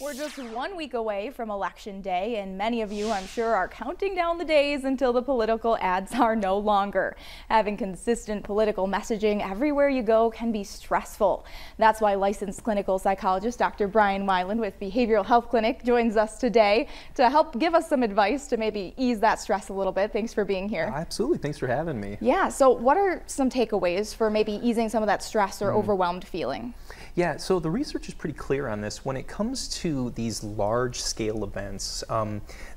We're just 1 week away from Election Day, and many of you, I'm sure, are counting down the days until the political ads are no longer. Having consistent political messaging everywhere you go can be stressful. That's why licensed clinical psychologist Dr. Brian Weiland with Behavioral Health Clinic joins us today to help give us some advice to maybe ease that stress a little bit. Thanks for being here. Absolutely. Thanks for having me. Yeah, so what are some takeaways for maybe easing some of that stress or overwhelmed feeling? Yeah, so the research is pretty clear on this. When it comes to these large-scale events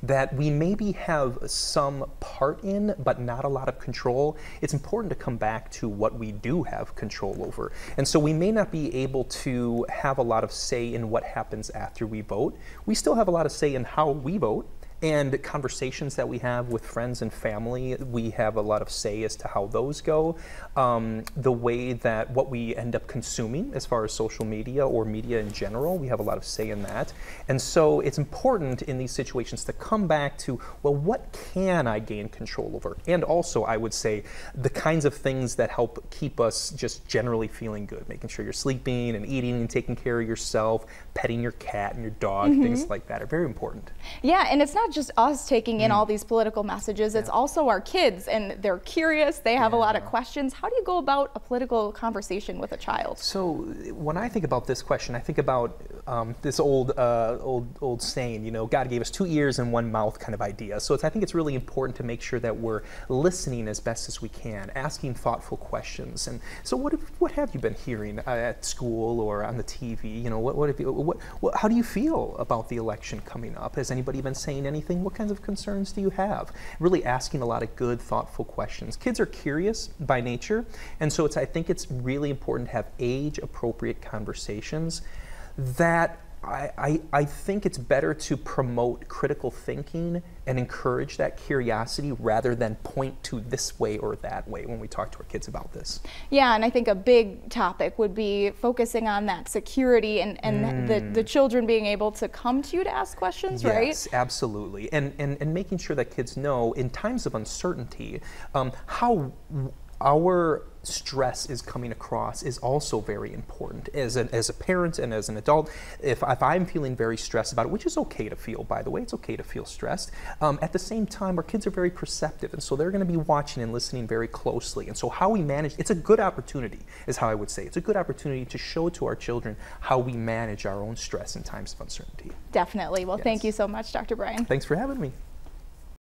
that we maybe have some part in, but not a lot of control, it's important to come back to what we do have control over. And so we may not be able to have a lot of say in what happens after we vote. We still have a lot of say in how we vote. And conversations that we have with friends and family, we have a lot of say as to how those go. The way that what we end up consuming as far as social media or media in general, we have a lot of say in that. And so it's important in these situations to come back to, well, what can I gain control over? And also, I would say, the kinds of things that help keep us just generally feeling good, making sure you're sleeping and eating and taking care of yourself, petting your cat and your dog, things like that are very important. Yeah, and it's not just us taking in all these political messages, it's also our kids, and they're curious, they have a lot of questions. How do you go about a political conversation with a child? So when I think about this question, I think about this old saying, you know, God gave us 2 ears and 1 mouth kind of idea. So I think it's really important to make sure that we're listening as best as we can, asking thoughtful questions. And so what have you been hearing at school or on the TV? You know, how do you feel about the election coming up? Has anybody been saying anything? What kinds of concerns do you have? Really asking a lot of good, thoughtful questions. Kids are curious by nature, and so I think it's really important to have age-appropriate conversations that I think it's better to promote critical thinking and encourage that curiosity rather than point to this way or that way when we talk to our kids about this. Yeah, and I think a big topic would be focusing on that security and the children being able to come to you to ask questions, right? Yes, absolutely. And making sure that kids know in times of uncertainty how our stress is coming across is also very important. As a parent and as an adult, if I'm feeling very stressed about it, which is okay to feel, by the way, it's okay to feel stressed. At the same time, our kids are very perceptive, and so they're going to be watching and listening very closely. And so how we manage, it's a good opportunity, is how I would say. It's a good opportunity to show to our children how we manage our own stress in times of uncertainty. Definitely. Well, thank you so much, Dr. Brian. Thanks for having me.